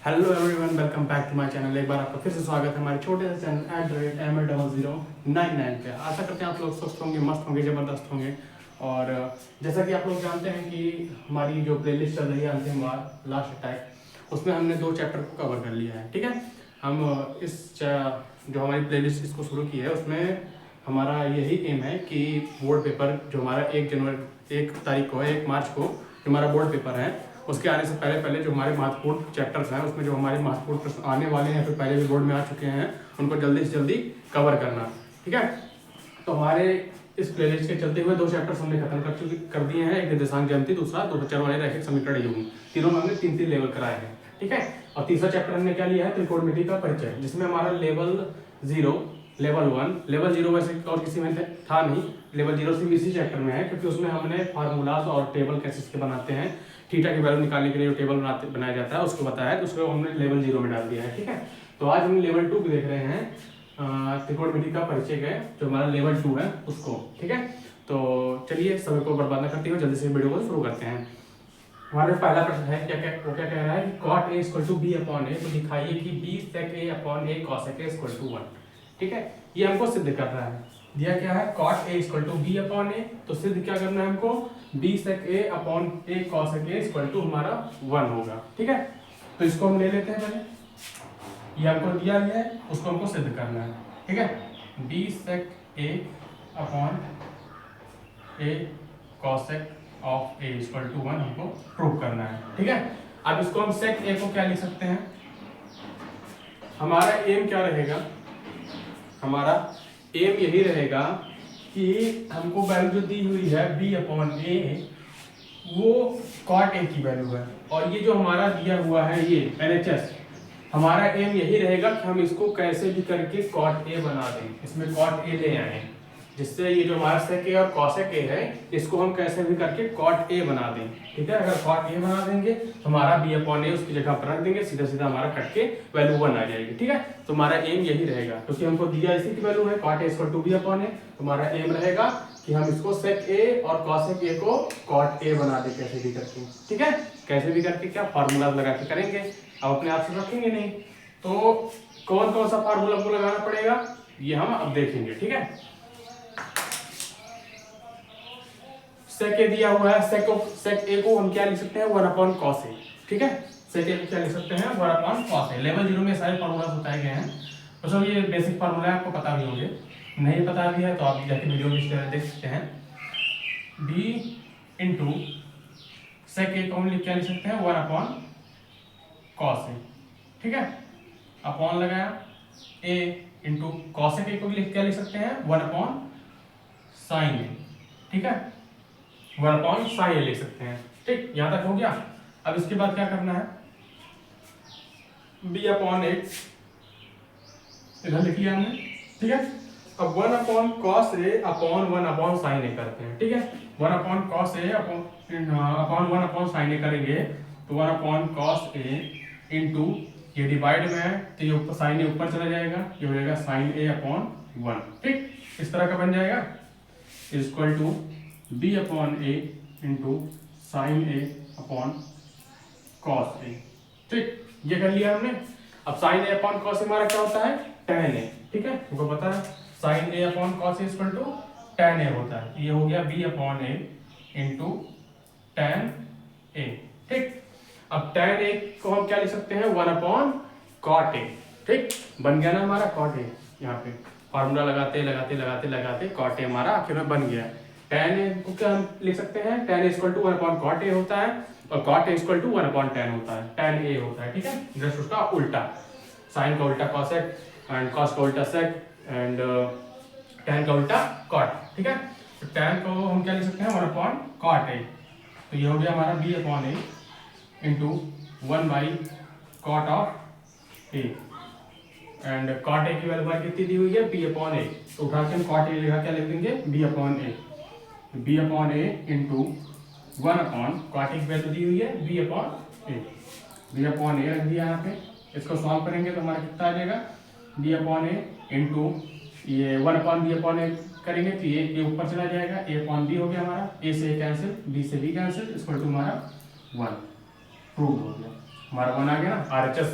Hello everyone, welcome back to my channel. एक बार आपका फिर से स्वागत है हमारे छोटे से चैनल @ML0099 पे। आशा करते हैं आप लोग स्वस्थ होंगे, मस्त होंगे, ज़बरदस्त होंगे। और जैसा कि आप लोग जानते हैं कि हमारी जो प्लेलिस्ट चल रही है अंतिम वार लास्ट अटैक, उसमें हमने 2 चैप्टर को कवर कर लिया है। ठीक है, हम जो हमारी प्लेलिस्ट इसको शुरू की है उसमें हमारा यही एम है कि बोर्ड पेपर जो हमारा 1 तारीख को है, 1 मार्च को जो हमारा बोर्ड पेपर है, उसके आने से पहले पहले जो हमारे महत्वपूर्ण चैप्टर्स हैं उसमें जो हमारे महत्वपूर्ण प्रश्न आने वाले हैं, फिर पहले भी बोर्ड में आ चुके हैं, उनको जल्दी से जल्दी कवर करना। ठीक है, तो हमारे इस प्लेलिस्ट के चलते हुए 2 चैप्टर्स हमने खत्म कर दिए हैं। एक निर्देशांक ज्यामिति, दूसरा 2 चर वाले रैखिक समीकरण युग्म। तीनों में हमने 3-3 लेवल कराए हैं। ठीक है, और तीसरा चैप्टर हमने क्या लिया है, त्रिकोणमिति का परिचय, जिसमें हमारा लेवल 0, लेवल 1, लेवल 0 वैसे और किसी में था नहीं, लेवल 0 से भी इसी चैप्टर में है, क्योंकि उसमें हमने फार्मूलाज और टेबल कैसे इसके बनाते हैं, थीटा की वैल्यू निकालने के लिए जो टेबल बनाया जाता है उसको बताया है, तो उसको हमने लेवल 0 में डाल दिया है। ठीक है, तो आज हम लेवल 2 देख रहे हैं, त्रिकोणमिति का परिचय का जो हमारा लेवल 2 है उसको। ठीक है, तो चलिए समय को बर्बाद न करते हुए जल्दी से वीडियो को शुरू करते हैं। हमारे पहला प्रश्न है, वो क्या कह रहा है कि cot a = b/a, तो दिखाइए कि b sec a/a cos a = 1। ठीक है, ये हमको सिद्ध कर रहा है। दिया क्या है, cot a = b/a, तो सिद्ध क्या करना है हमको, b sec a/a cos a = हमारा 1 होगा। ठीक है, तो इसको हम ले लेते हैं पहले, ये हमको दिया गया है, उसको हमको सिद्ध करना है। ठीक है, b sec a/a cos of a = 1 हमको प्रूव करना है। ठीक है, अब इसको हम sec a को क्या लिख सकते हैं, हमारा एम क्या रहेगा, हमारा एम यही रहेगा कि हमको वैल्यू जो दी हुई है b/a, वो cot a की वैल्यू है, और ये जो हमारा दिया हुआ है ये LHS, हमारा एम यही रहेगा कि हम इसको कैसे भी करके cot a बना दें, इसमें cot a ले आए, जिससे ये जो हमारा sec a और cos a है, इसको हम कैसे भी करके cot a बना दें। ठीक है, अगर cot a बना देंगे तो हमारा b/a उसकी जगह पर रख देंगे, सीधा सीधा हमारा कट के वैल्यू 1 आ जाएगी। ठीक है, तो हमारा एम यही रहेगा, क्योंकि हमको दिया इसी की वैल्यू है cot a = b/a, तो हमारा एम रहेगा कि हम इसको sec a और cos a को cot a बना दें कैसे भी करके। ठीक है, कैसे भी करके क्या फार्मूला लगा के करेंगे, अब अपने आप से रखेंगे नहीं, तो कौन कौन सा फार्मूला को लगाना पड़ेगा ये हम अब देखेंगे। ठीक है, sec a दिया हुआ है, sec a को हम क्या लिख सकते हैं, 1/cos a। ठीक है, sec a को क्या लिख सकते हैं, 1/cos a। लेवल 0 में सारे फार्मूला बताए गए हैं, तो सब ये बेसिक फार्मूला आपको पता भी होंगे, नहीं पता भी है तो आप जाके वीडियो में देख सकते हैं। b इंटू sec a को हम क्या लिख सकते हैं, 1/cos a। ठीक है, अपॉन लगाया, a इंटू cos a को भी क्या लिख सकते हैं, 1/sin a। ठीक है, 1/sin a लिख सकते हैं। ठीक, यहां तक हो गया। अब इसके बाद क्या करना है, b/a इधर लिख लिया हमने। ठीक है, अब 1/cos a/1/sin a करते हैं। ठीक है, 1/cos a/1/sin a करेंगे तो 1/cos a इंटू ये डिवाइड में है तो ये ऊपर sin a ऊपर चला जाएगा, ये हो जाएगा sin a/1। ठीक, इस तरह का बन जाएगा, equal to b/a into sin a/cos a। ठीक, ये कर लिया हमने। अब sin a/cos a हमारा क्या होता है, tan a। ठीक है, तुमको पता है sin a/cos a = tan a होता है, ये हो गया b/a इंटू tan a। ठीक, अब tan a को हम क्या लिख सकते हैं, 1/cot a। ठीक, बन गया ना हमारा cot a, यहाँ पे फार्मूला लगाते लगाते लगाते लगाते cot a हमारा आखिर में बन गया। tan a को क्या हम लिख सकते हैं, tan a = 1/cot a होता है, और cot a = 1/tan होता है, tan a होता है। ठीक है, जस्ट उसका उल्टा, sin का उल्टा cosec एंड cos का उल्टा sec एंड tan का उल्टा cot। ठीक है, तो tan को हम क्या लिख सकते हैं, 1/cot a, तो ये हो गया हमारा b/a into 1/cot of a, and cot a की वैल्यू हमारी कितनी दी हुई है, b/a, तो उठा के हम cot a जगह क्या लिख देंगे, b/a, b/a into 1/cot a की वैल्यू दी हुई है b/a, b/a रख दिया यहाँ पे। इसको सॉल्व करेंगे तो हमारा कितना आ जाएगा, b/a इंटू ये 1/b/a करेंगे तो ये a ऊपर चला जाएगा, a/b हो गया हमारा, a से a कैंसिल, b से b कैंसिल, इसको हमारा 1 प्रूव हो गया। हमारा कौन आ गया ना, RHS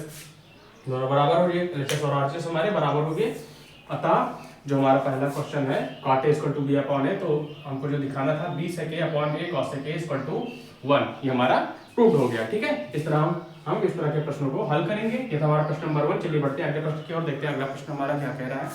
दोनों बराबर हो गए, LHS और RHS हमारे बराबर हो गए। अतः जो हमारा पहला क्वेश्चन है cot A equal to B upon A, तो हमको जो दिखाना था b sec a upon A cos sec a equal to 1, ये हमारा प्रूव हो गया। ठीक है, इस तरह हम इस तरह के प्रश्नों को हल करेंगे। ये था हमारा प्रश्न नंबर 1। चलिए बढ़ते हैं अगले प्रश्न की ओर, देखते हैं अगला प्रश्न हमारा क्या कह रहा है।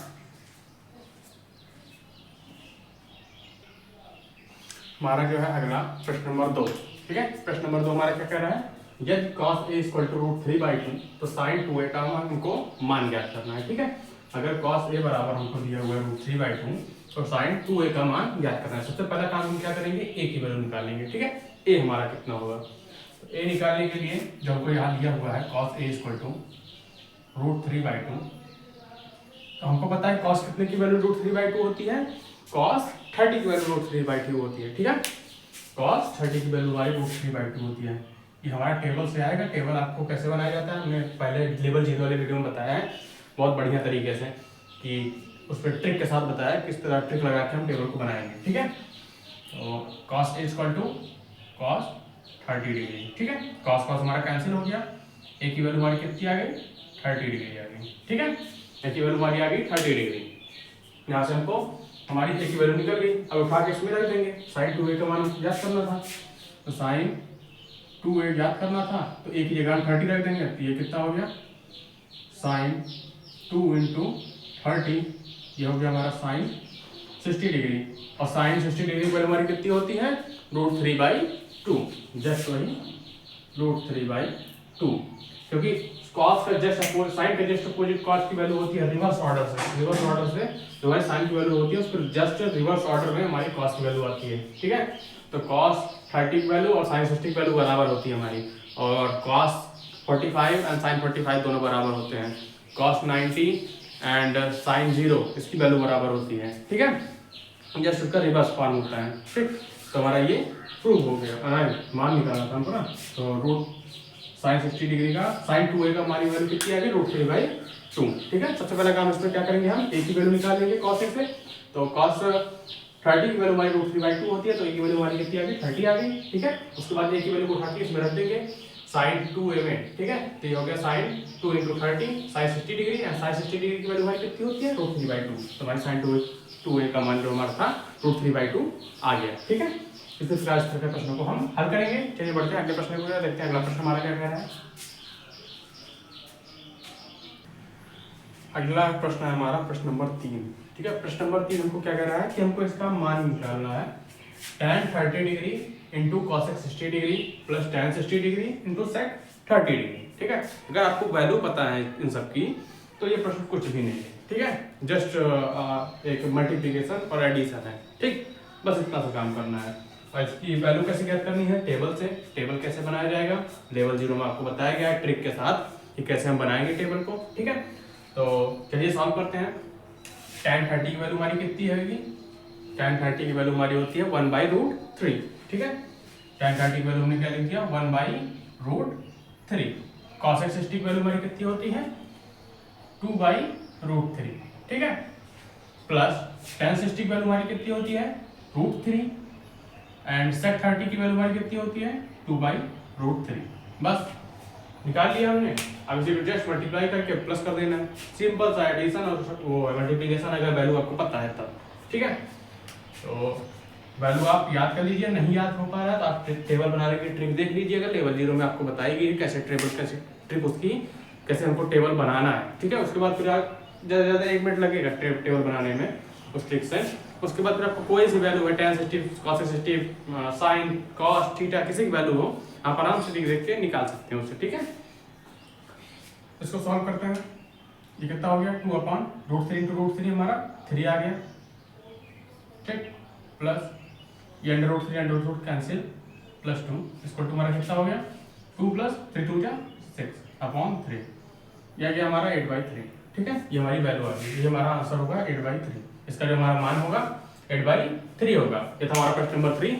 हमारा जो है अगला प्रश्न नंबर 2। ठीक है, प्रश्न नंबर 2 हमारा क्या कह रहा है, यदि cos a इक्वल टू √3/2 तो sin 2a का हमको मान ज्ञात करना है। ठीक है, अगर cos a बराबर हमको दिया हुआ है √3/2 तो sin 2a का मान ज्ञात करना है। सबसे पहला काम हम क्या करेंगे, a की वैल्यू निकालेंगे। ठीक है, a हमारा कितना होगा, तो a निकालने के लिए जो हमको यहाँ दिया हुआ है cos a इक्वल टू √3/2, तो हमको पता है cos कितने की वैल्यू √3/2 होती है, cos 30 की वैल्यू √3/2 होती है। ठीक है, cos 30 की वैल्यू हमारी √3/2 होती है। ये हमारा टेबल से आएगा। टेबल आपको कैसे बनाया जाता है, हमने पहले लेवल 0 वाले वीडियो में बताया है बहुत बढ़िया तरीके से, कि उस पर ट्रिक के साथ बताया किस तरह ट्रिक लगा के हम टेबल को बनाएंगे। ठीक है, तो cos a equal to cos 30 degree. ठीक है, cos cos हमारा कैंसिल हो गया, a की वैल्यू हमारी कितनी आ गई, 30 डिग्री आ गई। ठीक है, a की वैल्यू हमारी आ गई 30 डिग्री। यहाँ से हमको हमारी a की वैल्यू निकल गई। अब उठा के इसमें रख देंगे, sin 2a का मान ज्ञात करना था, तो sin 2a ज्ञात करना था, तो a की जगह हम 30 रख देंगे, तो ये कितना हो गया, sin 2 इंटू 30, ये हो गया हमारा sin 60 डिग्री। और sin 60 डिग्री की वैल्यू हमारी कितनी होती है, √3/2, जस्ट वही √3/2, क्योंकि cos का जस्ट अपोजिट, sin का जस्ट अपोजिट cos की वैल्यू होती है रिवर्स ऑर्डर से। रिवर्स ऑर्डर से जो हमारी sin की वैल्यू होती है उसको जस्ट रिवर्स ऑर्डर में हमारी cos की वैल्यू आती है। ठीक है, तो cos 30 की वैल्यू और sin 60 की वैल्यू बराबर होती है हमारी, और cos 45 एंड sin 45 दोनों बराबर होते हैं, cos 90 एंड sin 0 इसकी वैल्यू बराबर होती है। ठीक है, जस्ट उसका रिवर्स फॉर्म होता है। ठीक, तो हमारा ये प्रूव हो गया, मान निकालना था हमको ना, तो sin 60 डिग्री का sin 2a का हमारी वैल्यू कितनी आ गई, √3/2। ठीक है, सबसे पहला काम इसमें क्या करेंगे, हम a की वैल्यू निकाल लेंगे cos a से, तो cos 30 की वैल्यू हमारी √3/2 होती है, तो a की वैल्यू हमारी कितनी आ गई, 30 आ गई। ठीक है, उसके बाद a की वैल्यू को उठा के इसमें रख देंगे sin 2a में। ठीक है, तो ये हो गया sin 2 into 30 sin 60 degree, and sin 60 degree की वैल्यू हमारी कितनी होती है, √3/2, तो हमारी sin 2a का मान जो हमारा था √3/2 आ गया। ठीक है, इस प्रकार इस तरह के प्रश्नों को हम हल करेंगे। चलिए बढ़ते हैं अगले प्रश्न को, देखते हैं अगला प्रश्न हमारा क्या कह रहा है। अगला प्रश्न है हमारा प्रश्न नंबर 3। ठीक है, प्रश्न नंबर 3 हमको क्या कह रहा है कि हमको इसका मान निकालना है, tan 30 degree into cosec 60 degree plus tan 60 degree into sec 30 degree. ठीक है, अगर आपको वैल्यू पता है इन सब की तो ये प्रश्न कुछ भी नहीं है। ठीक है, जस्ट एक मल्टीप्लिकेशन और एडिशन है। ठीक, बस इतना सा काम करना है। और इसकी वैल्यू कैसे ज्ञात करनी है, टेबल से। टेबल कैसे बनाया जाएगा, लेवल 0 में आपको बताया गया है ट्रिक के साथ कि कैसे हम बनाएंगे टेबल को। ठीक है, तो चलिए सॉल्व करते हैं। tan 30 की वैल्यू हमारी कितनी होगी, tan 30 की वैल्यू हमारी होती है 1/√3। ठीक है, tan 30 की वैल्यू हमने क्या लिख दिया, 1/√3। cosec 60 की वैल्यू हमारी कितनी होती है, 2/√3। ठीक है, प्लस tan 60 की वैल्यू हमारी कितनी होती है, √3, एंड sec 30 की वैल्यू हमारी कितनी होती है, 2/√3। बस निकाल लिया हमने। अब इसे जस्ट मल्टीप्लाई करके प्लस कर देना है, सिंपल सा एडिशन और वो मल्टीप्लिकेशन, अगर वैल्यू आपको पता है तब। ठीक है, तो वैल्यू आप याद कर लीजिए, नहीं याद हो पा रहा है तो आप टेबल बनाने की ट्रिक देख लीजिएगा, लेवल 0 में आपको बताएगी कैसे ट्रिक उसकी कैसे हमको टेबल बनाना है। ठीक है, उसके बाद फिर आप ज़्यादा से ज़्यादा 1 मिनट लगेगा टेबल बनाने में उस ट्रिक से। उसके बाद फिर आपको कोई सी वैल्यू है, tan 60 cos 60 sin cos theta किसी की वैल्यू हो, आप आराम से देख के निकाल सकते हैं उससे। ठीक है, इसको सॉल्व करते हैं। ये कितना हो गया, 2/√3 इंटू √3 हमारा 3 आ गया। ठीक, प्लस ये √3 कैंसिल, प्लस 2 इसको 2 हमारा कितना हो गया, 2 + 3 2 = 6/3। यह आ गया हमारा 8/3। ठीक है, ये हमारी वैल्यू आ गई, ये हमारा आंसर होगा 8/3। इसका जो हमारा मान होगा 8/3 होगा। ये था हमारा प्रश्न नंबर 3।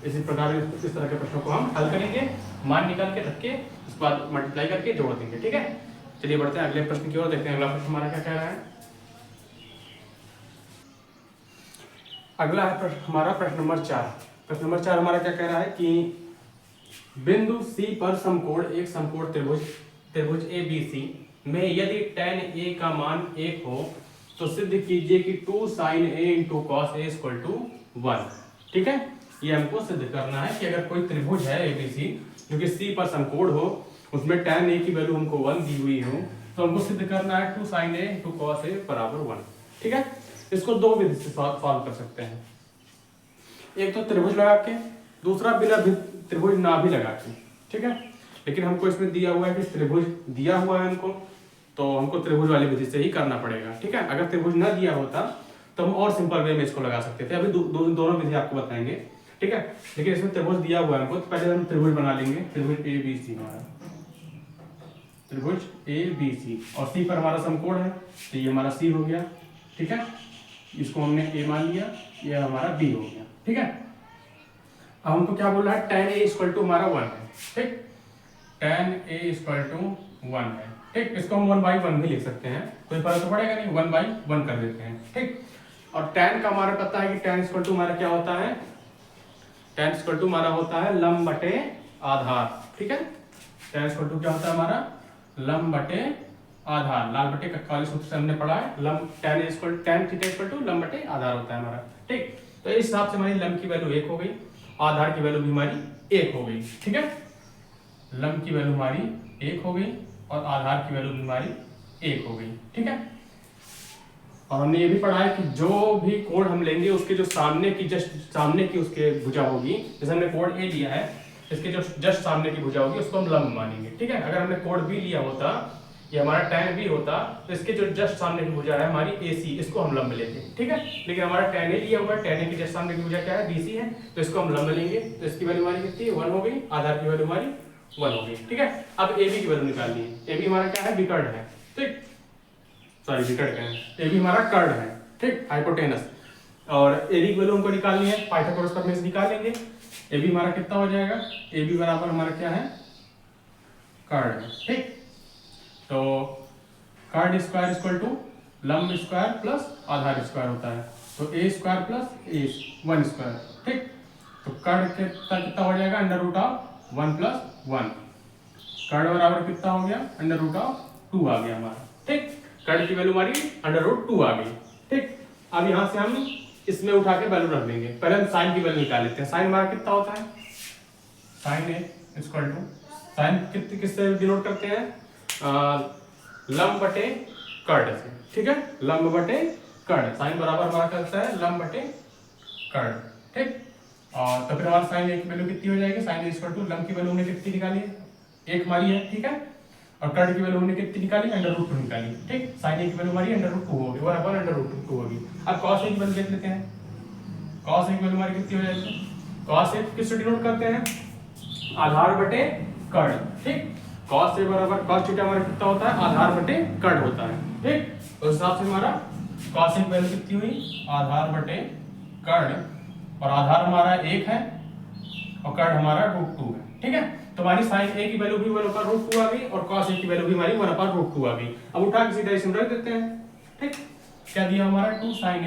इसी प्रकार इस तरह के प्रश्नों को हम हल करेंगे, मान निकाल के रख के उसके बाद मल्टीप्लाई करके जोड़ देंगे। ठीक है, चलिए बढ़ते हैं अगले प्रश्न की ओर, देखते हैं अगला प्रश्न हमारा क्या कह रहा है। अगला है हमारा प्रश्न नंबर 4। प्रश्न नंबर 4 हमारा क्या कह रहा है कि बिंदु सी पर समकोण एक समकोण त्रिभुज ए बी सी में यदि tan a का मान 1 हो तो सिद्ध कीजिए कि 2 sin a into cos A equal to 1। ठीक है, ये हमको सिद्ध करना है कि अगर कोई त्रिभुज है एबीसी जो कि सी पर समकोण हो, उसमें tan a की वैल्यू हमको 1 दी हुई हो, तो हमको सिद्ध करना है 2 sin a इंटू कॉस ए बराबर 1। ठीक है, इसको दो विधि से सॉल्व कर सकते हैं, एक तो त्रिभुज लगा के, दूसरा बिना त्रिभुज ना भी लगा के। ठीक है, लेकिन हमको इसमें दिया हुआ है कि त्रिभुज दिया हुआ है हमको, तो हमको त्रिभुज वाली विधि से ही करना पड़ेगा। ठीक है, अगर त्रिभुज ना दिया होता तो हम और सिंपल वे में इसको लगा सकते थे। अभी दोनों विधि आपको बताएंगे। ठीक है, लेकिन इसमें त्रिभुज दिया हुआ है हमको, तो पहले हम त्रिभुज बना लेंगे। त्रिभुज ए बी सी, हमारा त्रिभुज ए बी सी, और सी पर हमारा समकोण है, तो ये हमारा सी हो गया। ठीक है, इसको हमने ए मान लिया, ये हमारा बी हो गया। ठीक है, अब हमको क्या बोल रहा है, tan a इक्वल टू हमारा 1 है। ठीक, tan a इक्वल टू 1 है। ठीक, इसको हम 1/1 भी लिख सकते हैं, कोई फर्क तो पड़ेगा नहीं, 1/1 कर देते हैं। ठीक, और tan का हमारा पता है कि tan इक्वल टू हमारा क्या होता है, tan इक्वल टू हमारा होता है लंब बटे आधार। ठीक है, tan इक्वल टू क्या होता है हमारा, लंब बटे आधार। लाल बटे काले सूत्र से हमने पढ़ा है, लंब tan थीटा इक्वल टू लंब बटे आधार होता है हमारा। ठीक, तो इस हिसाब से हमारी लंब की वैल्यू 1 हो गई, आधार की वैल्यू भी हमारी 1 हो गई। ठीक है, लंब की वैल्यू हमारी 1 हो गई और आधार की वैल्यू भी हमारी 1 हो गई। ठीक है, और हमने ये भी पढ़ा है कि जो भी कोण हम लेंगे उसके जो सामने की सामने की उसके भुजा होगी, जैसे हमने कोण ए लिया है, इसके जो जस्ट सामने की भुजा होगी उसको हम लंब मानेंगे। ठीक है, अगर हमने कोण बी लिया होता, ये हमारा tan b होता, तो इसके जो जस्ट सामने की भुजा है हमारी AC, इसको हम लंब लेंगे। ठीक है, लेकिन हमारा tan a लिया हुआ है, tan a के जस्ट सामने की भुजा क्या है, BC है, तो इसको हम लंब लेंगे। तो इसकी वैल्यू हमारी कितनी है, 1 हो गई, आधार की वैल्यू हमारी 1 हो गई। ठीक है, अब AB की वैल्यू निकालनी है। AB हमारा क्या है, विकर्ण है। ठीक, सॉरी विकर्ण क्या है, AB हमारा कर्ण है। ठीक, हाइपोटेनस, और AB की वैल्यू हमको निकालनी है, पाइथागोरस प्रमेय से निकाल लेंगे। AB हमारा कितना हो जाएगा, AB बराबर हमारा क्या है, कर्ण है। ठीक, तो कर्ण स्क्वायर इक्वल टू लंब स्क्वायर प्लस आधार स्क्वायर होता है, तो ए स्क्वायर प्लस ए 1 स्क्वायर। ठीक, तो कर्ण कितना हो जाएगा, अंडर रूट ऑफ 1 प्लस 1। कर्ण बराबर कितना हो गया, अंडर रूट ऑफ 2 आ गया हमारा। ठीक, कर्ण की वैल्यू हमारी अंडर रूट 2 आ गई। ठीक, अब यहाँ से हम इसमें उठा के वैल्यू रख देंगे। पहले हम साइन की वैल्यू निकाल लेते हैं। साइन हमारा कितना होता है, sine A equal to, sine किससे डिनोट करते हैं, लंब बटे कर्ण से। ठीक है, लंब बटे कर्ण, साइन बराबर हमारा करता है लंब बटे कर्ण। ठीक, और तो फिर हमारा साइन ए की वैल्यू कितनी हो जाएगी, साइन ए इक्वल टू लंब की वैल्यू हमने कितनी निकाली है, 1 हमारी है। ठीक है, और कर्ण की वैल्यू हमने कितनी निकाली, अंडर रूट 2 निकाली। ठीक, साइन ए की वैल्यू हमारी अंडर रूट 2 होगी, 1 अंडर रूट 2 होगी। अब कॉस ए की वैल्यू देख लेते हैं, कॉस ए की वैल्यू हमारी कितनी हो जाएगी, कॉस ए किससे डिनोट करते हैं, आधार बटे कर्ण। ठीक, cos a बराबर cos थीटा हमारा कितना होता है, आधार बटे कर्ण होता है। ठीक, तो उस हिसाब से हमारा cos a की वैल्यू कितनी हुई, आधार बटे कर्ण, और आधार हमारा 1 है और कर्ण हमारा √2 है। ठीक है, तो हमारी sin a की वैल्यू भी 1/√2 आ गई और cos a की वैल्यू भी हमारी 1/√2 आ गई। अब उठा के सीधा इसमें रख देते हैं। ठीक, क्या दिया हमारा, 2 sin a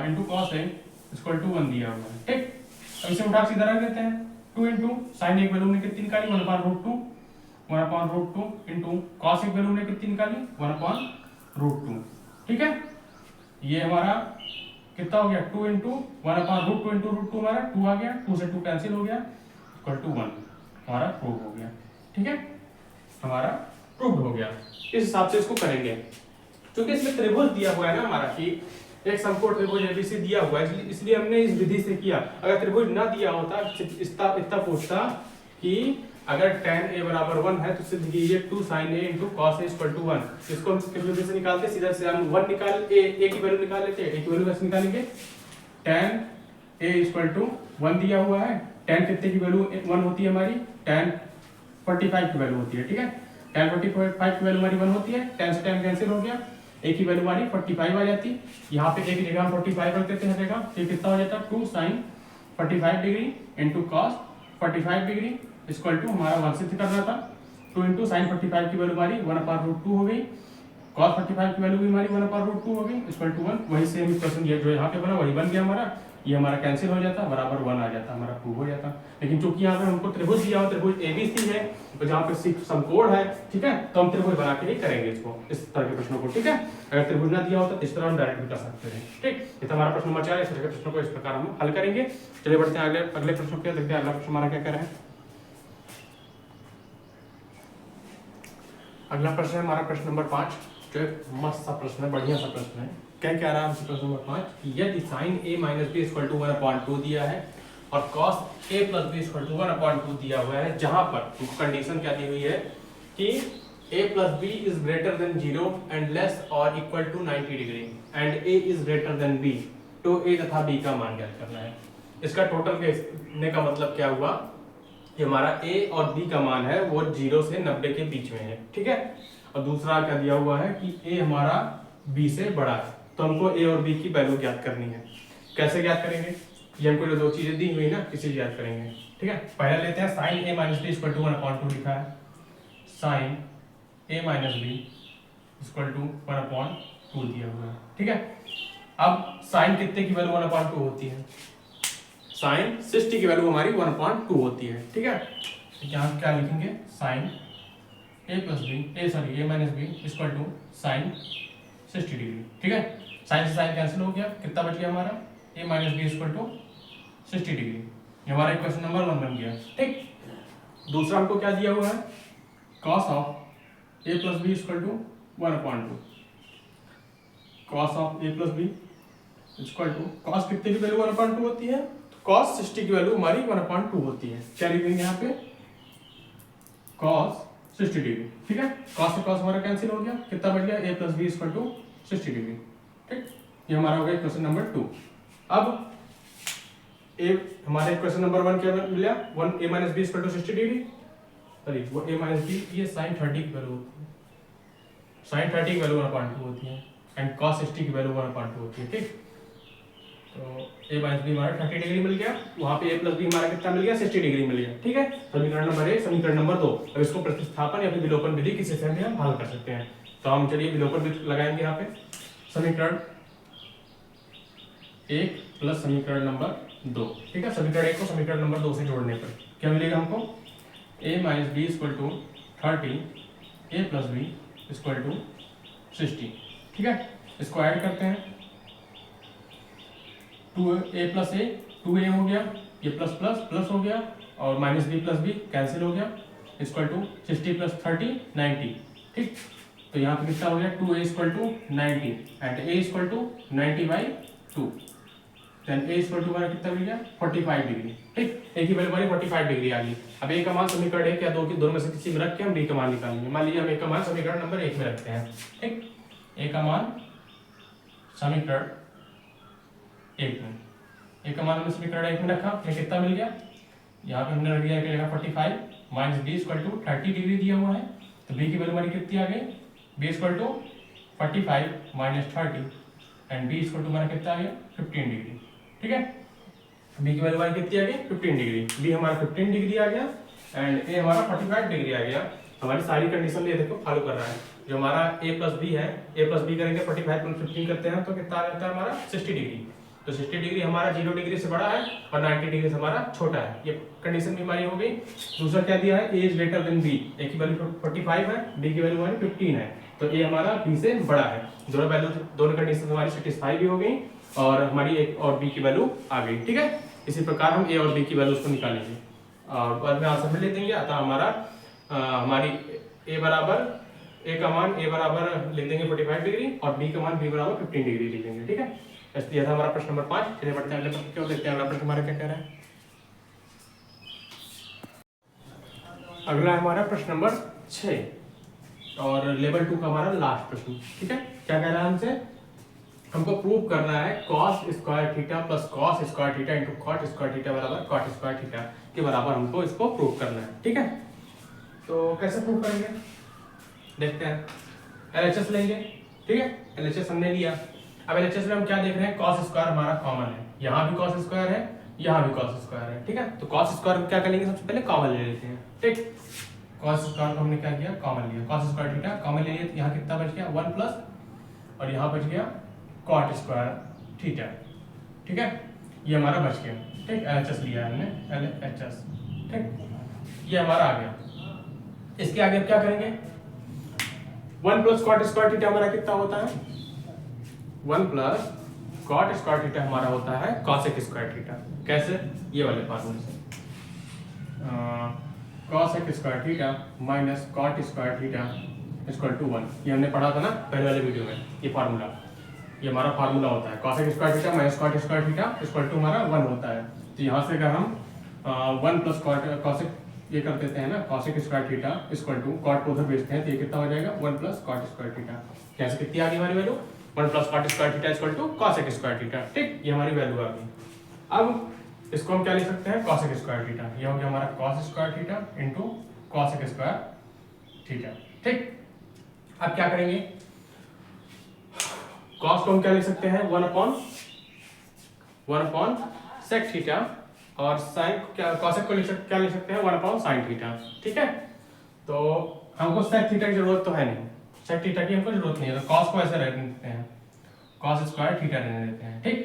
into cos a equal to 1 दिया हुआ है। ठीक, अब इसे उठा के सीधा रख देते हैं। 2 इंटू साइन एक वैल्यू हमने कितनी निकाली, 1/√2 इंटू कॉस एक वैल्यू हमने कितनी निकाली, 1/√2। ठीक है, ये हमारा कितना हो गया, 2 इंटू 1/√2 इंटू √2 हमारा 2 आ गया, 2 से 2 कैंसिल हो गया, इक्वल टू 1 हमारा प्रूव हो गया। ठीक है, हमारा प्रूव हो गया। इस हिसाब से इसको करेंगे, क्योंकि इसमें त्रिभुज दिया हुआ है ना हमारा, कि एक समकोण त्रिभुज एबीसी दिया हुआ है, इसलिए हमने इस विधि से किया। अगर त्रिभुज ना दिया होता, इतना पूछता कि अगर tan a बराबर 1 है तो सिद्ध कीजिए 2 sin a into cos a equal to 1। इसको हम किस विधि से निकालते, सीधा से हम 1 निकाल a की वैल्यू निकाल लेते हैं। a की वैल्यू कैसे निकालेंगे, tan a इक्वल टू 1 दिया हुआ है, tan कितने की वैल्यू 1 होती है हमारी, tan 45 की वैल्यू होती है। ठीक है, tan 45 की वैल्यू हमारी 1 होती है, tan से tan कैंसिल हो गया, a की वैल्यू हमारी 45 आ जाती, यहाँ पे a की जगह हम 45 रख देते हैं जगह, तो कितना हो जाता है 2 sin 45 degree into cos 45 degree equal to हमारा 1 सिद्ध करना था। 2 इंटू साइन 45 की वैल्यू हमारी 1/√2 हो गई, cos 45 की वैल्यू भी हमारी 1/√2 हो गई इक्वल टू 1। वही सेम इक्वेशन ये जो यहाँ पे बना वही बन गया हमारा, ये हमारा कैंसिल हो जाता, बराबर 1 आ जाता, हमारा प्रूव हो जाता। लेकिन चूंकि यहाँ पे हमको त्रिभुज दिया हो, त्रिभुज ABC है, तो जहाँ पे समकोण है, ठीक है, तो हम त्रिभुज बना के ही करेंगे इसको, इस तरह के प्रश्नों को, ठीक है। अगर त्रिभुज ना दिया होता तो इस तरह हम डायरेक्ट भी कर सकते हैं, ठीक। ये तो हमारा प्रश्न नंबर 4 है। इस तरह के प्रश्नों को इस प्रकार हम हल करेंगे। चलिए बढ़ते हैं अगले प्रश्न पे, देखते हैं अगला प्रश्न हमारा क्या कह रहा है। अगला प्रश्न है हमारा प्रश्न नंबर 5, जो एक मस्त सा प्रश्न है, बढ़िया सा प्रश्न है। क्या कह रहा है हमसे प्रश्न नंबर 5 कि यदि sin a - b = 1/2 दिया है और cos a + b = 1/2 दिया हुआ है, जहां पर कंडीशन क्या दी हुई है कि a + b is greater than 0 and less or equal to 90 degree and a is greater than b, तो a तथा b का मान ज्ञात करना है। इसका टोटल कहने का मतलब क्या हुआ कि हमारा a और b का मान है वो 0 से 90 के बीच में है, ठीक है। और दूसरा क्या दिया हुआ है कि a हमारा b से बड़ा है, तो हमको a और b की वैल्यू ज्ञात करनी है। कैसे ज्ञात करेंगे? ये हमको जो दो चीजें दी हुई ना, इसे ज्ञात करेंगे, ठीक है। पहले लेते हैं sin a - b = 1/2 लिखा है, sin a - b = 1/2 दिया हुआ है, ठीक है। अब sin कितने की वैल्यू 1/2 होती है? sin 60 की वैल्यू हमारी 1/2 होती है, ठीक है। तो यहाँ क्या लिखेंगे? sin a - b = sin 60 degree, ठीक है। sin से sin कैंसिल हो गया, कितना बच गया हमारा? a - b = 60 degree. ये हमारा इक्वेशन नंबर 1 बन गया, ठीक। दूसरा हमको क्या दिया हुआ है? cos of a + b = 1/2। cos of a + b = cos कितने की वैल्यू 1/2 होती है? cos 60 की वैल्यू हमारी 1/2 होती है। क्या लिखेंगे यहाँ पे? cos 60 डिग्री, ठीक है। cos से cos हमारा कैंसिल हो गया, कितना बच गया? a + b = 60 डिग्री, ठीक। ये हमारा हो गया क्वेश्चन नंबर 2। अब हमारे क्वेश्चन नंबर 1 क्या मिला? a - b = 60 डिग्री, सॉरी वो a - b ये sin 30 की वैल्यू होती है, sin 30 की वैल्यू 1/2 होती है एंड cos 60 की वैल्यू 1/2 होती है, ठीक। तो a - b हमारा 30 डिग्री मिल गया, वहां पे a + b हमारा कितना मिल गया? 60 डिग्री मिल गया, ठीक है। समीकरण नंबर 1, समीकरण नंबर 2। अब इसको प्रतिस्थापन या फिर विलोपन विधि किसी से भी हम हल कर सकते हैं। तो हम चलिए विलोपन विधि लगाएंगे यहाँ पे। समीकरण 1 प्लस समीकरण नंबर 2, ठीक है। समीकरण 1 को समीकरण नंबर 2 से जोड़ने पर क्या मिलेगा हमको? a - b = 30, a + b = 60, ठीक है। इसको ऐड करते हैं, 2a + a 2a हो गया, ये प्लस प्लस प्लस हो गया और -b + b कैंसिल हो गया, = 60 + 30 90, ठीक। तो यहाँ पे कितना हो गया? 2a = 90 and a = 90/2, then a = हमारा कितना मिल गया? 45 डिग्री, ठीक। a की वैल्यू हमारी 45 डिग्री आ गई। अब a का मान समीकरण 1 या 2 की दोनों में से किसी में रख के हम b का मान निकालेंगे। मान लीजिए हम a का मान समीकरण नंबर 1 में रखते हैं, ठीक। a का मान समीकरण 1 में, a का मान हमने समीकरण 1 में रखा, ये कितना मिल गया? यहाँ पे हमने रख दिया कि 45 -b = 30 डिग्री दिया हुआ है, तो b की वैल्यू हमारी कितनी आ गई? b = 45 - 30 एंड b = हमारा कितना आ गया? 15 डिग्री, ठीक है। b की वैल्यू हमारी कितनी आ गई? 15 डिग्री। b हमारा 15 डिग्री आ गया एंड a हमारा 45 डिग्री आ गया। हमारी सारी कंडीशन ये देखो फॉलो कर रहा है। जो हमारा a + b है, a + b करेंगे 45 + 15 करते हैं तो कितना आ जाता है हमारा? 60 डिग्री। तो 60 डिग्री हमारा 0 डिग्री से बड़ा है और 90 डिग्री से हमारा छोटा है। ये कंडीशन भी हमारी हो गई। दूसरा क्या दिया है? a is greater than b, a की वैल्यू 45 है, b की वैल्यू हमारी 15 है, तो a हमारा b से बड़ा है। दोनों वैल्यू, दोनों कंडीशन हमारी सेटिस्फाई भी हो गई और हमारी a और b की वैल्यू आ गई, ठीक है। इसी प्रकार हम a और b की वैल्यूज को निकालेंगे और बाद में आंसर में ले देंगे। अतः हमारा हमारी a का मान a बराबर लिख देंगे 45 डिग्री और b का मान b बराबर 15 डिग्री लिख देंगे, ठीक है। यह था हमारा प्रश्न नंबर 5। चलिए बढ़ते हैं अगले प्रश्न की ओर, देखते हैं अगला प्रश्न हमारा क्या कह रहा है। अगला हमारा प्रश्न नंबर 6 और लेवल 2 का हमारा लास्ट प्रश्न, ठीक है। क्या कह रहा है हमसे? हमको प्रूव करना है cos² θ + cos² θ × cot² θ बराबर cot² θ के बराबर हमको इसको प्रूव करना है, ठीक है। तो कैसे प्रूव करेंगे देखते हैं। LHS लेंगे, ठीक है। LHS हमने लिया। अब LHS में हम क्या देख रहे हैं? cos² हमारा कॉमन है, यहाँ भी cos² है, यहाँ भी cos² है, ठीक है। तो cos² को क्या करेंगे? सबसे पहले कॉमन ले लेते हैं, ठीक। cos² को हमने क्या किया? कॉमन लिया, cos² θ कॉमन ले लिया, यहाँ कितना बच गया? 1 प्लस और यहाँ बच गया cot² θ, ठीक है। ये हमारा बच गया, ठीक। LHS लिया है हमने, LHS, ठीक, ये हमारा आ गया। इसके आगे क्या करेंगे, 1 प्लस कॉट स्क्वायर थीटा हमारा कितना होता है, 1 प्लस कॉट स्क्वायर थीटा हमारा होता है कॉसेक स्क्वायर थीटा। कैसे, ये वाले फार्मूले से, cosec square theta minus cot square theta equal to 1। ये हमने पढ़ा था ना पहले वाले वीडियो में, ये फार्मूला, ये हमारा फार्मूला होता है cosec square theta minus cot square theta equal to हमारा 1 होता है। तो यहाँ से अगर हम 1 प्लस कॉसेक ये कर देते हैं ना, cosec square theta equal to cot को उधर भेजते हैं तो ये कितना हो जाएगा, 1 प्लस कॉट स्क्वायर थीटा। कैसे कितनी आ गई हमारी value, 1 plus cot square theta equal to cosec square theta, ठीक, ये हमारी वैल्यू आ गई। अब इसको हम क्या लिख सकते हैं, कॉसेक स्क्वायर थीटा, ये हो गया हमारा cos square theta into cosec square theta, ठीक। अब क्या करेंगे, कॉस को हम क्या लिख सकते हैं, 1 अपॉन सेक थीटा, और साइन क्या, कॉसेक को क्या लिख सकते हैं, 1 अपॉन साइन थीटा, ठीक है। तो हमको सेक थीटा की जरूरत तो है नहीं, सेक थीटा की हमको जरूरत नहीं है, तो कॉस को ऐसे रहने देते हैं, कॉस स्क्वायर थीटा रहने देते हैं, ठीक।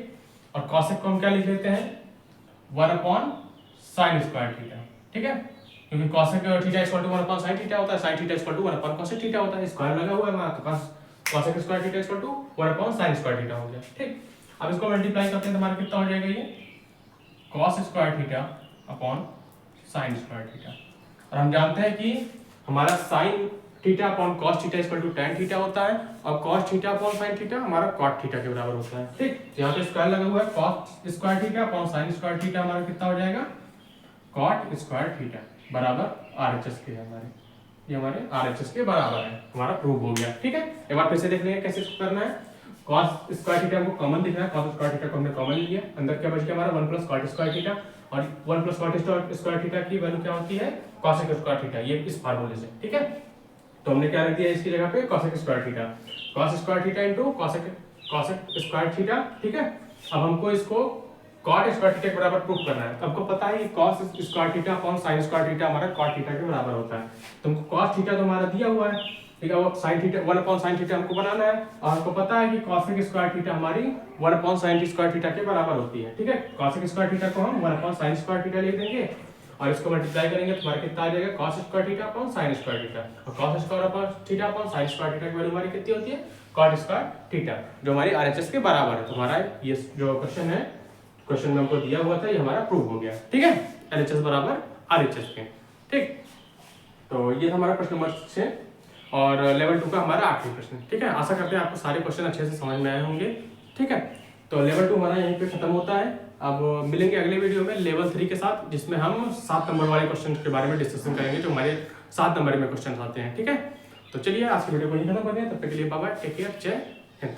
और कॉसेक को हम क्या लिख लेते हैं, 1 अपॉन साइन स्क्वायर थीटा, ठीक है, क्योंकि cosec theta equal to 1 upon sine theta होता है, sine theta equal to 1 upon cosec theta होता है, स्क्वायर लगा हुआ है वहां, तो cosec square theta equal to 1 upon sine square theta हो गया, ठीक। अब इसको मल्टीप्लाई करते हैं तो हमारा कितना हो जाएगा, ये cos square theta upon sine square theta. और हम जानते हैं कि हमारा sine theta upon cos theta equal to tan theta होता है, और cos theta upon sine theta हमारा कॉट थीटा के बराबर होता है, ठीक। यहाँ पे स्क्वायर लगा हुआ है, cos square theta upon sine square theta हमारा कितना हो जाएगा, कॉट स्क्वायर थीटा बराबर RHS के है हमारे, ये हमारे RHS के बराबर है, हमारा प्रूव हो गया, ठीक है। एक बार फिर से देख लेंगे कैसे इसको करना है। cos स्क्वायर थीटा हमको कॉमन दिख रहा है, cos स्क्वायर थीटा को हमने कॉमन लिया, अंदर क्या बच गया हमारा 1 प्लस कॉट स्क्वायर थीटा, और 1 प्लस कॉट स्क्वायर थीटा की वैल्यू क्या होती है, cosec स्क्वायर थीटा, ये इस फार्मूले से, ठीक है। तो हमने क्या रख दिया इसकी जगह पे, cosec square theta, cos square theta into cosec square theta, ठीक है। अब हमको इसको cot स्क्वायर थीटा के बराबर प्रूफ करना है। तो आपको पता है कि cos square theta upon sin square theta हमारा cot थीटा के बराबर होता है। तो हमको cos थीटा तो हमारा दिया हुआ है, ठीक है, वो sin theta 1 upon sin theta हमको बनाना है, और हमको पता है कि cosec स्क्वायर थीटा हमारी 1 अपॉन sin स्क्वायर थीटा के बराबर होती है, ठीक है। cosec स्क्वायर थीटा को हम 1 अपॉन sin स्क्वायर थीटा लिख देंगे, और इसको मल्टीप्लाई करेंगे तो हमारा कितना आ जाएगा, cos square theta upon sin square theta, और cos square upon theta upon sin square theta की वैल्यू हमारी कितनी होती है, cot स्क्वायर थीटा, जो हमारी RHS के बराबर है। तो हमारा ये जो क्वेश्चन है, क्वेश्चन में हमको दिया हुआ था, ये हमारा प्रूव हो गया, ठीक है, LHS बराबर RHS के, ठीक। तो ये हमारा प्रश्न नंबर 6 और लेवल 2 का हमारा आखिरी प्रश्न, ठीक है। आशा करते हैं आपको सारे क्वेश्चन अच्छे से समझ में आए होंगे, ठीक है। तो लेवल 2 हमारा यहीं पे खत्म होता है। अब मिलेंगे अगले वीडियो में लेवल 3 के साथ, जिसमें हम 7 नंबर वाले क्वेश्चन के बारे में डिस्कशन करेंगे, जो हमारे 7 नंबर में क्वेश्चन आते हैं, ठीक है। तो चलिए आज की वीडियो को यहीं खत्म करते हैं, तब तक के लिए बाय बाय, टेक केयर, जय हिंद।